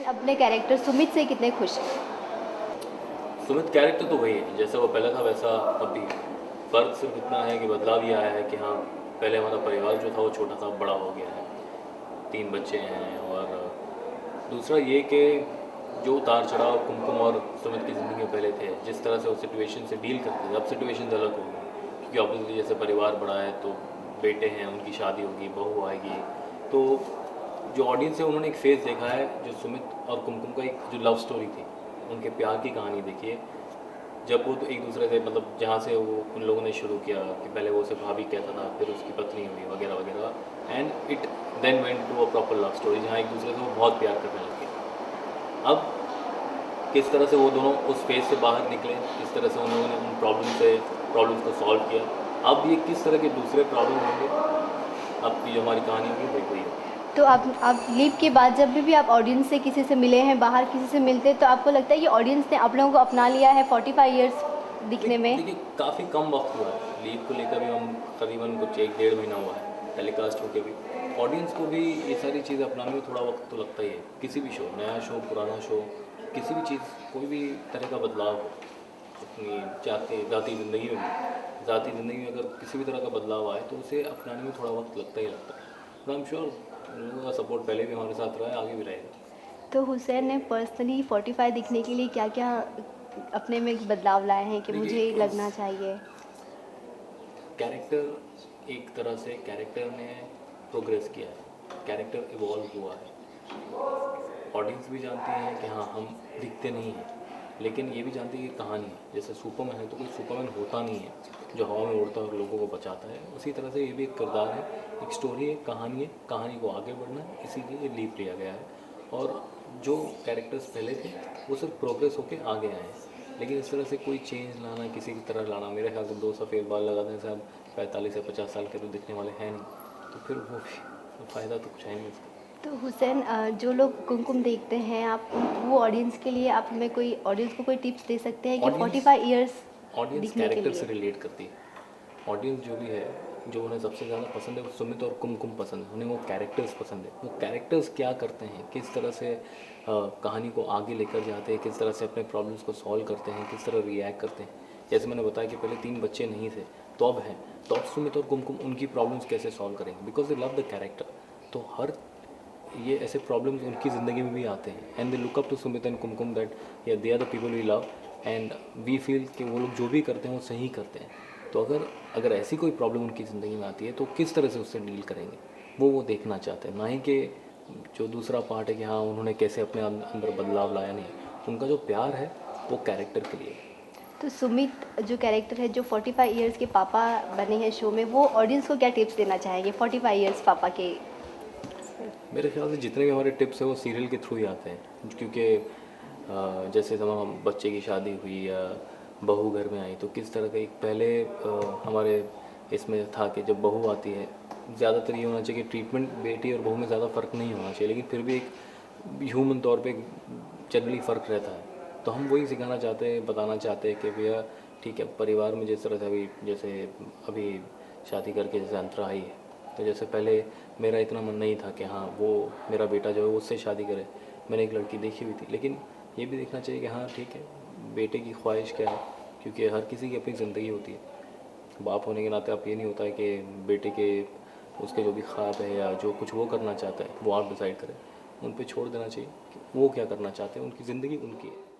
अपने कैरेक्टर सुमित से कितने खुश हैं? सुमित कैरेक्टर तो वही है, जैसा वो पहले था वैसा अब भी। फ़र्क सिर्फ इतना है कि बदलाव ये आया है कि हाँ, पहले हमारा परिवार जो था वो छोटा था, अब बड़ा हो गया है। 3 बच्चे हैं और दूसरा ये कि जो उतार चढ़ाव कुमकुम और सुमित की ज़िंदगी में पहले थे, जिस तरह से वो सिचुएशन से डील करते थे, अब सिचुएशन अलग हो गई। क्योंकि ऑब्वियसली जैसे परिवार बड़ा है तो बेटे हैं, उनकी शादी होगी, बहू आएगी। तो जो ऑडियंस है उन्होंने एक फेज़ देखा है, जो सुमित और कुमकुम का एक जो लव स्टोरी थी, उनके प्यार की कहानी देखी है। जब वो तो एक दूसरे से मतलब जहाँ से वो उन लोगों ने शुरू किया कि पहले वो उसे भाभी कहता था, फिर उसकी पत्नी हुई वगैरह वगैरह, and it then went to a proper love story जहाँ एक दूसरे से वो बहुत प्यार करने लगे। अब किस तरह से वो दोनों उस फेज से बाहर निकले, किस तरह से उन्होंने उन प्रॉब्लम्स को सॉल्व किया, अब ये किस तरह के दूसरे प्रॉब्लम होंगे, अब की जो हमारी कहानी होगी वो वही होगी। तो आप लीव के बाद जब भी आप ऑडियंस से किसी से मिले हैं, बाहर किसी से मिलते हैं, तो आपको लगता है कि ऑडियंस ने आप लोगों को अपना लिया है 45 इयर्स दिखने में? देखिए काफ़ी कम वक्त हुआ है लीव को लेकर भी, हम करीबन कुछ 1 डेढ़ महीना हुआ है टेलीकास्ट होके भी। ऑडियंस को भी ये सारी चीज़ें अपनाने में थोड़ा वक्त तो लगता ही है। किसी भी शो, नया शो पुराना शो, किसी भी चीज़, कोई भी तरह का बदलाव हो अपनी ज़ाती ज़िंदगी में भी, ज़ाती ज़िंदगी में अगर किसी भी तरह का बदलाव आए तो उसे अपनाने में थोड़ा वक्त लगता ही लगता है। बट आई एम श्योर लोगों का सपोर्ट पहले भी हमारे साथ रहा है, आगे भी रहेगा। तो हुसैन ने पर्सनली 45 दिखने के लिए क्या-क्या अपने में बदलाव लाए हैं कि मुझे देखिए लगना चाहिए? कैरेक्टर, एक तरह से कैरेक्टर ने प्रोग्रेस किया है, कैरेक्टर इवॉल्व हुआ है। ऑडियंस भी जानती है कि हाँ हम दिखते नहीं हैं, लेकिन ये भी जानती है कि कहानी है। जैसे सुपरमैन है तो कोई सुपरमैन होता नहीं है जो हवा में उड़ता है और लोगों को बचाता है, उसी तरह से ये भी एक किरदार है, एक स्टोरी है, कहानी है, कहानी को आगे बढ़ना है, इसीलिए ये लीप लिया गया है। और जो कैरेक्टर्स पहले थे वो सिर्फ प्रोग्रेस होके आगे आए हैं, लेकिन इस तरह से कोई चेंज लाना, किसी की तरह लाना, मेरे ख्याल से 2 सफ़ेद बाल लगा देने से अब 45 या 50 साल के तो दिखने वाले हैं नहीं, तो फिर वो भी फ़ायदा तो कुछ है नहीं इसका। तो हुसैन, जो लोग कुमकुम देखते हैं, आप वो ऑडियंस के लिए आप हमें कोई ऑडियंस को कोई टिप्स दे सकते हैं कि ऑडियंस 45 इयर्स ऑडियंस दिखने के कैरेक्टर से लिए? रिलेट करती है। ऑडियंस जो भी है, जो उन्हें सबसे ज़्यादा पसंद है वो सुमित और कुमकुम पसंद है, उन्हें वो कैरेक्टर्स पसंद है। वो कैरेक्टर्स क्या करते हैं, किस तरह से कहानी को आगे लेकर जाते हैं, किस तरह से अपने प्रॉब्लम्स को सॉल्व करते हैं, किस तरह रिएक्ट करते हैं। जैसे मैंने बताया कि पहले 3 बच्चे नहीं थे, तो अब हैं, तो अब सुमित और कुमकुम उनकी प्रॉब्लम्स कैसे सॉल्व करेंगे, because they love the character. तो हर ये ऐसे प्रॉब्लम्स उनकी ज़िंदगी में भी आते हैं, and they look up to Sumit and Kumkum that yeah they are the people we love, and we feel कि वो लोग जो भी करते हैं वो सही करते हैं। तो अगर अगर ऐसी कोई प्रॉब्लम उनकी ज़िंदगी में आती है तो किस तरह से उससे डील करेंगे, वो देखना चाहते हैं, ना ही कि जो दूसरा पार्ट है कि हाँ उन्होंने कैसे अपने अंदर बदलाव लाया। नहीं, उनका जो प्यार है वो कैरेक्टर के लिए है। तो सुमित जो कैरेक्टर है, जो 45 इयर्स के पापा बने हैं शो में, वो ऑडियंस को क्या टिप्स देना चाहेंगे 45 इयर्स पापा के? मेरे ख्याल से जितने भी हमारे टिप्स हैं वो सीरियल के थ्रू ही आते हैं, क्योंकि जैसे जब हम बच्चे की शादी हुई या बहू घर में आई तो किस तरह का एक पहले हमारे इसमें था कि जब बहू आती है, ज़्यादातर ये होना चाहिए कि ट्रीटमेंट बेटी और बहू में ज़्यादा फ़र्क नहीं होना चाहिए, लेकिन फिर भी एक ह्यूमन तौर पे जनरली फ़र्क रहता है। तो हम वही सिखाना चाहते हैं, बताना चाहते हैं कि भैया ठीक है, परिवार में जिस तरह से अभी शादी करके जैसे अंतरा आई है, तो जैसे पहले मेरा इतना मन नहीं था कि हाँ वो मेरा बेटा जो है वो उससे शादी करे। मैंने एक लड़की देखी हुई थी, लेकिन ये भी देखना चाहिए कि हाँ ठीक है, बेटे की ख्वाहिश क्या है, क्योंकि हर किसी की अपनी ज़िंदगी होती है। बाप होने के नाते आप ये नहीं होता है कि बेटे के उसके जो भी ख्वाब है या जो कुछ वो करना चाहता है वो आप डिसाइड करें। उन पे छोड़ देना चाहिए कि वो क्या करना चाहते हैं, उनकी ज़िंदगी उनकी है।